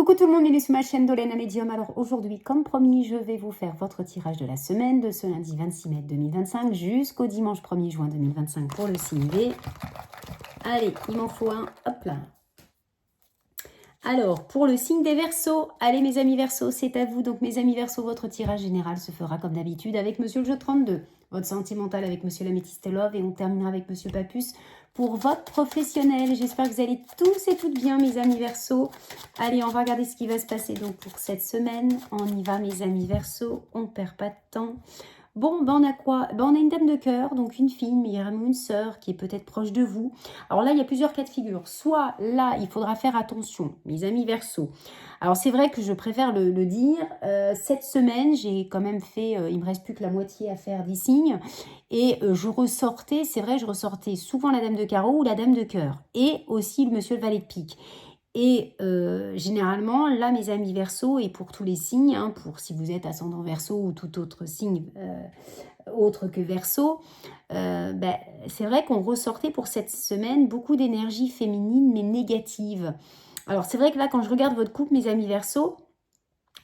Coucou tout le monde, bienvenue sur ma chaîne Dolène Médium. Alors aujourd'hui, comme promis, je vais vous faire votre tirage de la semaine de ce lundi 26 mai 2025 jusqu'au dimanche 1er juin 2025 pour le signe V. Allez, il m'en faut un, hop là. Alors, pour le signe des Verseaux, allez mes amis Verseaux, c'est à vous. Donc mes amis Verseaux, votre tirage général se fera comme d'habitude avec Monsieur le jeu 32. Votre sentimental avec Monsieur l'Améthyste Love et on terminera avec Monsieur Papus pour votre professionnel. J'espère que vous allez tous et toutes bien mes amis Verseaux. Allez, on va regarder ce qui va se passer donc pour cette semaine. On y va mes amis Verseaux, on ne perd pas de temps. Bon, ben on a quoi? Ben on a une dame de cœur, donc une fille, mais une sœur qui est peut-être proche de vous. Alors là, il y a plusieurs cas de figure. Soit là, il faudra faire attention, mes amis Verseaux. Alors c'est vrai que je préfère le dire. Cette semaine, j'ai quand même fait, il me reste plus que la moitié à faire des signes. Et je ressortais, c'est vrai, je ressortais souvent la dame de carreau ou la dame de cœur. Et aussi le monsieur le valet de pique. Et généralement, là, mes amis Verseaux, et pour tous les signes, hein, pour si vous êtes ascendant Verseau ou tout autre signe autre que Verseau, c'est vrai qu'on ressortait pour cette semaine beaucoup d'énergie féminine, mais négative. Alors, c'est vrai que là, quand je regarde votre couple, mes amis Verseaux,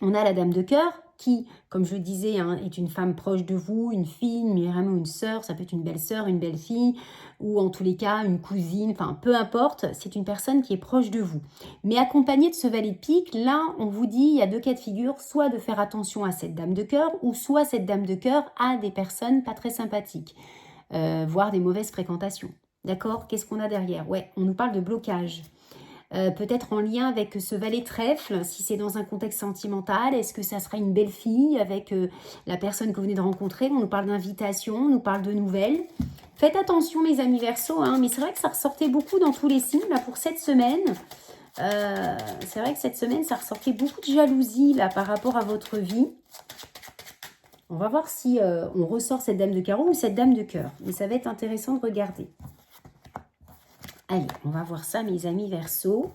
on a la dame de cœur qui, comme je disais, hein, est une femme proche de vous, une fille, une meilleure amie ou une sœur, ça peut être une belle-sœur, une belle-fille, ou en tous les cas une cousine, enfin peu importe, c'est une personne qui est proche de vous. Mais accompagnée de ce valet de pique, là on vous dit, il y a deux cas de figure, soit de faire attention à cette dame de cœur, ou soit cette dame de cœur a des personnes pas très sympathiques, voire des mauvaises fréquentations. D'accord? Qu'est-ce qu'on a derrière? Ouais, on nous parle de blocage. Peut-être en lien avec ce valet trèfle, si c'est dans un contexte sentimental, est-ce que ça sera une belle fille avec la personne que vous venez de rencontrer? On nous parle d'invitation, on nous parle de nouvelles. Faites attention mes amis Verseaux, hein, mais c'est vrai que ça ressortait beaucoup dans tous les signes là, pour cette semaine. C'est vrai que cette semaine, ça ressortait beaucoup de jalousie là, par rapport à votre vie. On va voir si on ressort cette dame de carreau ou cette dame de cœur. Mais ça va être intéressant de regarder. Allez, on va voir ça, mes amis Verseaux.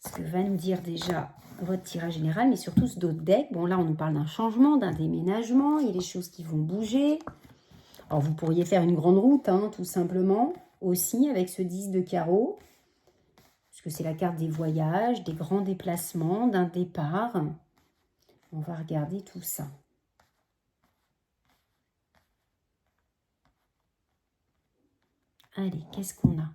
Ce que va nous dire déjà votre tirage général, mais surtout ce d'autres decks. Bon, là, on nous parle d'un changement, d'un déménagement. Il y a des choses qui vont bouger. Alors, vous pourriez faire une grande route, hein, tout simplement, aussi, avec ce 10 de carreau. Puisque c'est la carte des voyages, des grands déplacements, d'un départ. On va regarder tout ça. Allez, qu'est-ce qu'on a?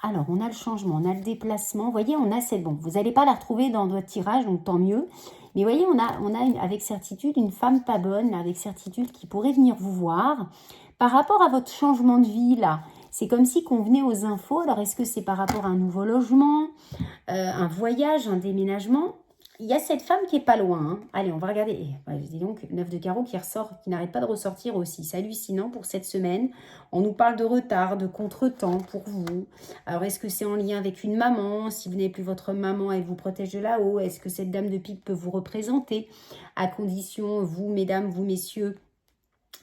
Alors, on a le changement, on a le déplacement. Vous voyez, on a cette... Bon, vous n'allez pas la retrouver dans votre tirage, donc tant mieux. Mais vous voyez, on a avec certitude une femme pas bonne, avec certitude, qui pourrait venir vous voir. Par rapport à votre changement de vie, là, c'est comme si qu'on venait aux infos. Alors, est-ce que c'est par rapport à un nouveau logement, un voyage, un déménagement? Il y a cette femme qui est pas loin. Hein. Allez, on va regarder. Dis donc, 9 de carreau qui ressort, qui n'arrête pas de ressortir aussi. C'est hallucinant pour cette semaine. On nous parle de retard, de contretemps pour vous. Alors, est-ce que c'est en lien avec une maman? Si vous n'avez plus votre maman, elle vous protège de là-haut. Est-ce que cette dame de pique peut vous représenter? À condition, vous, mesdames, vous, messieurs,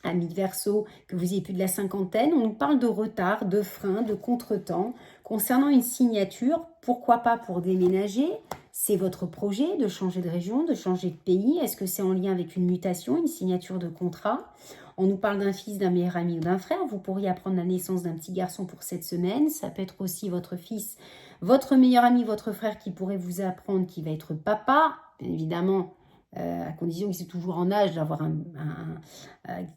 amis de Verseau, que vous ayez plus de la cinquantaine, on nous parle de retard, de frein, de contretemps. Concernant une signature, pourquoi pas pour déménager? C'est votre projet de changer de région, de changer de pays. Est-ce que c'est en lien avec une mutation, une signature de contrat? On nous parle d'un fils, d'un meilleur ami ou d'un frère. Vous pourriez apprendre la naissance d'un petit garçon pour cette semaine. Ça peut être aussi votre fils, votre meilleur ami, votre frère qui pourrait vous apprendre qui va être papa. Bien évidemment, à condition qu'il soit toujours en âge d'avoir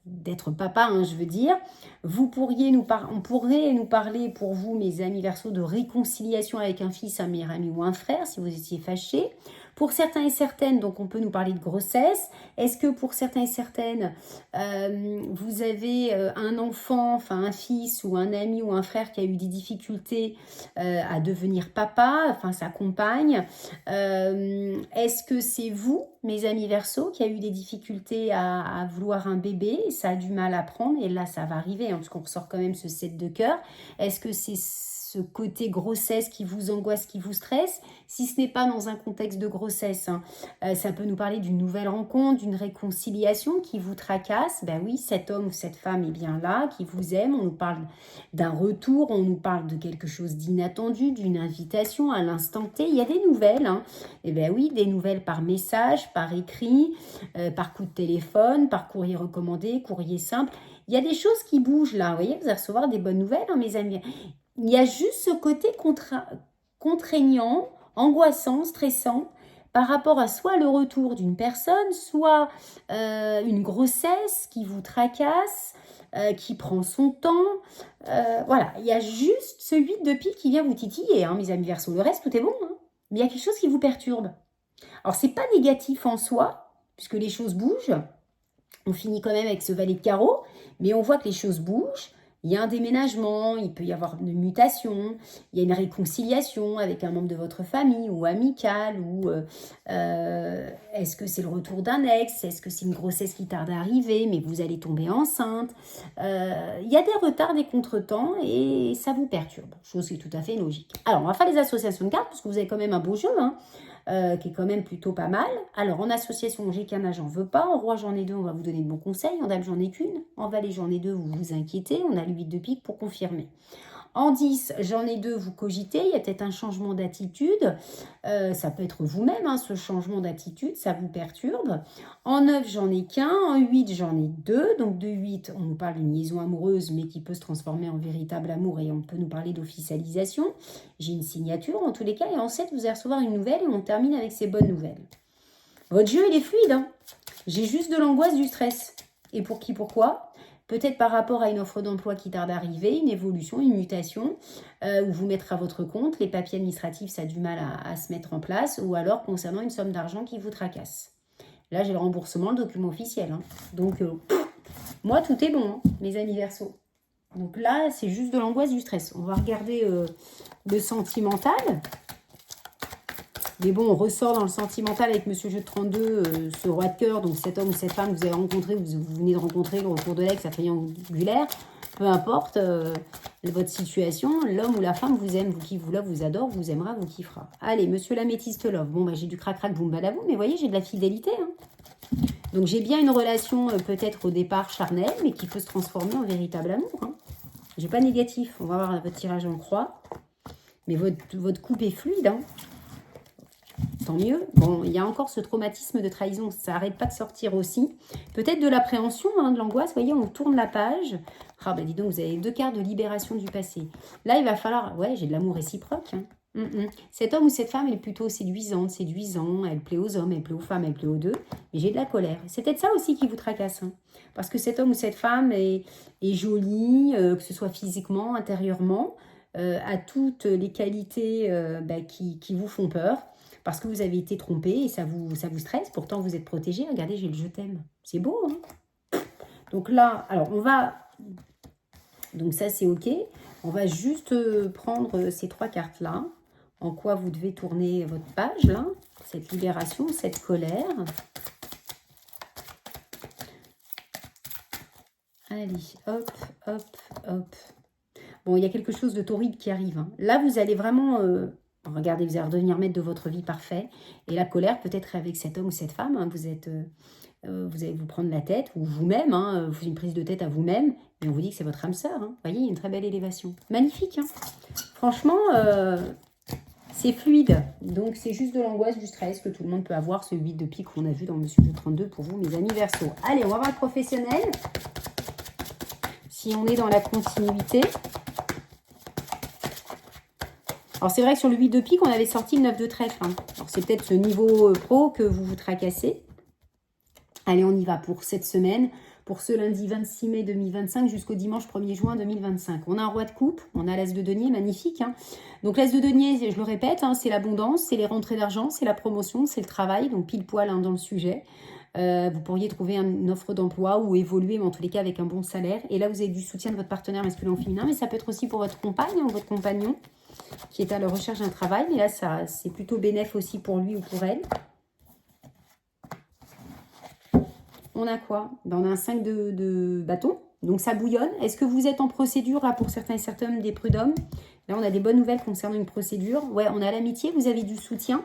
d'être papa, hein, je veux dire. On pourrait nous parler pour vous, mes amis Verseaux, de réconciliation avec un fils, un meilleur ami ou un frère, si vous étiez fâchés. Pour certains et certaines, donc on peut nous parler de grossesse. Est-ce que pour certains et certaines, vous avez un enfant, enfin un fils ou un ami ou un frère qui a eu des difficultés à devenir papa, enfin sa compagne? Est-ce que c'est vous, mes amis Verseaux, qui a eu des difficultés à vouloir un bébé et ça a du mal à prendre? Et là, ça va arriver, hein, parce qu'on ressort quand même ce 7 de cœur. Est-ce que c'est ce côté grossesse qui vous angoisse, qui vous stresse? Si ce n'est pas dans un contexte de grossesse, hein, ça peut nous parler d'une nouvelle rencontre, d'une réconciliation qui vous tracasse. Ben oui, cet homme ou cette femme est bien là, qui vous aime. On nous parle d'un retour, on nous parle de quelque chose d'inattendu, d'une invitation à l'instant T. Il y a des nouvelles, hein. Eh bien oui, des nouvelles par message, par écrit, par coup de téléphone, par courrier recommandé, courrier simple. Il y a des choses qui bougent là. Vous voyez, vous allez recevoir des bonnes nouvelles, hein, mes amis. Il y a juste ce côté contraignant angoissant, stressant, par rapport à soit le retour d'une personne, soit une grossesse qui vous tracasse, qui prend son temps. Voilà, il y a juste ce 8 de pique qui vient vous titiller, hein, mes amis Verseau. Le reste, tout est bon, hein. Mais il y a quelque chose qui vous perturbe. Alors, c'est pas négatif en soi, puisque les choses bougent. On finit quand même avec ce valet de carreau, mais on voit que les choses bougent. Il y a un déménagement, il peut y avoir une mutation, il y a une réconciliation avec un membre de votre famille ou amical, ou est-ce que c'est le retour d'un ex, est-ce que c'est une grossesse qui tarde à arriver, mais vous allez tomber enceinte. Il y a des retards, des contretemps, et ça vous perturbe, chose qui est tout à fait logique. Alors, on va faire les associations de cartes, parce que vous avez quand même un beau jeu, hein. Qui est quand même plutôt pas mal. Alors, en association, j'ai qu'un âge, j'en veux pas. En roi, j'en ai deux, on va vous donner de bons conseils. En dame, j'en ai qu'une. En valet, j'en ai deux, vous vous inquiétez. On a le 8 de pique pour confirmer. En 10, j'en ai deux, vous cogitez. Il y a peut-être un changement d'attitude. Ça peut être vous-même, hein, ce changement d'attitude, ça vous perturbe. En 9, j'en ai qu'un. En 8, j'en ai deux. Donc, de 8, on nous parle d'une liaison amoureuse, mais qui peut se transformer en véritable amour. Et on peut nous parler d'officialisation. J'ai une signature, en tous les cas. Et en 7, vous allez recevoir une nouvelle. Et on termine avec ces bonnes nouvelles. Votre jeu, il est fluide, hein. J'ai juste de l'angoisse, du stress. Et pour qui, pourquoi ? Peut-être par rapport à une offre d'emploi qui tarde à arriver, une évolution, une mutation, ou vous mettre à votre compte. Les papiers administratifs, ça a du mal à se mettre en place. Ou alors concernant une somme d'argent qui vous tracasse. Là, j'ai le remboursement, le document officiel, hein. Donc, moi, tout est bon, hein, mes amis Verseau. Donc là, c'est juste de l'angoisse, du stress. On va regarder le sentimental. Mais bon, on ressort dans le sentimental avec Monsieur Jeu de 32, ce roi de cœur, donc cet homme ou cette femme que vous avez rencontré, vous venez de rencontrer, le retour de l'ex, à triangulaire, peu importe votre situation, l'homme ou la femme vous aime, vous kiffe, vous love, vous adore, vous aimera, vous kiffera. Allez, Monsieur l'améthyste love, bon, bah, j'ai du crac-crac, boum badabou, mais vous voyez, j'ai de la fidélité, hein. Donc j'ai bien une relation peut-être au départ charnelle, mais qui peut se transformer en véritable amour, hein. J'ai pas négatif, on va voir votre tirage en croix, mais votre couple est fluide, hein. Tant mieux. Bon, il y a encore ce traumatisme de trahison, ça n'arrête pas de sortir aussi. Peut-être de l'appréhension, hein, de l'angoisse. Vous voyez, on tourne la page. Ah ben dis donc, vous avez deux cartes de libération du passé. Là, il va falloir... Ouais, j'ai de l'amour réciproque, hein. Cet homme ou cette femme, elle est plutôt séduisante, séduisant. Elle plaît aux hommes, elle plaît aux femmes, elle plaît aux deux. Mais j'ai de la colère. C'est peut-être ça aussi qui vous tracasse, hein. Parce que cet homme ou cette femme est jolie, que ce soit physiquement, intérieurement, a toutes les qualités qui vous font peur. Parce que vous avez été trompé et ça vous stresse. Pourtant, vous êtes protégé. Regardez, j'ai le je t'aime. C'est beau, hein. Donc là, alors on va... Donc ça, c'est OK. On va juste prendre ces trois cartes-là. En quoi vous devez tourner votre page, là. Cette libération, cette colère. Allez, hop, hop, hop. Bon, il y a quelque chose de torride qui arrive, hein. Là, vous allez vraiment... regardez, vous allez redevenir maître de votre vie parfait. Et la colère, peut-être avec cet homme ou cette femme, hein, vous allez vous prendre la tête, ou vous-même, hein, vous faites une prise de tête à vous-même, et on vous dit que c'est votre âme sœur, hein. Vous voyez, il y a une très belle élévation. Magnifique, hein. Franchement, c'est fluide. Donc, c'est juste de l'angoisse, du stress que tout le monde peut avoir, ce 8 de pique qu'on a vu dans Monsieur Jeu 32 pour vous, mes amis Verseau. Allez, on va voir le professionnel. Si on est dans la continuité... Alors, c'est vrai que sur le 8 de pique, on avait sorti le 9 de trèfle, hein. Alors, c'est peut-être ce niveau pro que vous vous tracassez. Allez, on y va pour cette semaine, pour ce lundi 26 mai 2025 jusqu'au dimanche 1er juin 2025. On a un roi de coupe, on a l'as de denier, magnifique, hein. Donc, l'as de denier, je le répète, hein, c'est l'abondance, c'est les rentrées d'argent, c'est la promotion, c'est le travail, donc pile poil, hein, dans le sujet. Vous pourriez trouver une offre d'emploi ou évoluer, mais en tous les cas avec un bon salaire. Et là, vous avez du soutien de votre partenaire masculin ou féminin, mais ça peut être aussi pour votre compagne ou votre compagnon qui est à la recherche d'un travail. Mais là, c'est plutôt bénéf aussi pour lui ou pour elle. On a quoi? Ben, on a un 5 de bâton. Donc, ça bouillonne. Est-ce que vous êtes en procédure, là, pour certains et certaines des prud'hommes? Là, on a des bonnes nouvelles concernant une procédure. Ouais, on a l'amitié, vous avez du soutien.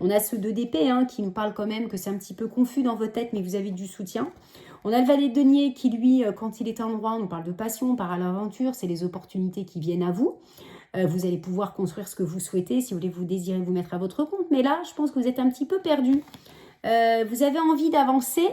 On a ce 2 d'épée, hein, qui nous parle quand même que c'est un petit peu confus dans votre tête, mais vous avez du soutien. On a le valet de denier qui, lui, quand il est en droit, on nous parle de passion, on parle à l'aventure. C'est les opportunités qui viennent à vous. Vous allez pouvoir construire ce que vous souhaitez, si vous voulez vous désirez vous mettre à votre compte. Mais là, je pense que vous êtes un petit peu perdu. Vous avez envie d'avancer,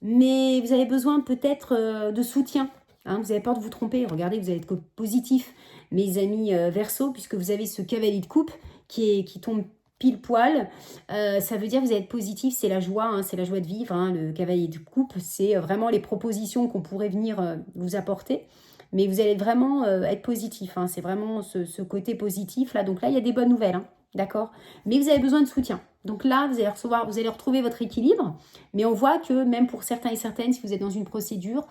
mais vous avez besoin peut-être de soutien. Hein, vous avez peur de vous tromper. Regardez, vous allez être positif, mes amis Verseau, puisque vous avez ce cavalier de coupe qui tombe pile poil. Ça veut dire que vous êtes positif, c'est la joie, hein, c'est la joie de vivre. Hein, le cavalier de coupe, c'est vraiment les propositions qu'on pourrait venir vous apporter. Mais vous allez vraiment être positif. Hein, c'est vraiment ce côté positif là. Donc là, il y a des bonnes nouvelles. Hein, d'accord. Mais vous avez besoin de soutien. Donc là, vous allez retrouver votre équilibre. Mais on voit que même pour certains et certaines, si vous êtes dans une procédure,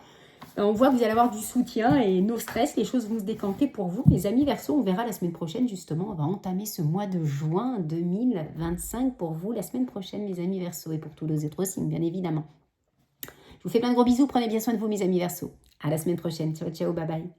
on voit que vous allez avoir du soutien et no stress, les choses vont se décanter pour vous. Les amis Verseau, on verra la semaine prochaine justement, on va entamer ce mois de juin 2025 pour vous la semaine prochaine les amis Verseau et pour tous les autres signes bien évidemment. Je vous fais plein de gros bisous, prenez bien soin de vous mes amis Verseau. À la semaine prochaine, ciao ciao, bye bye.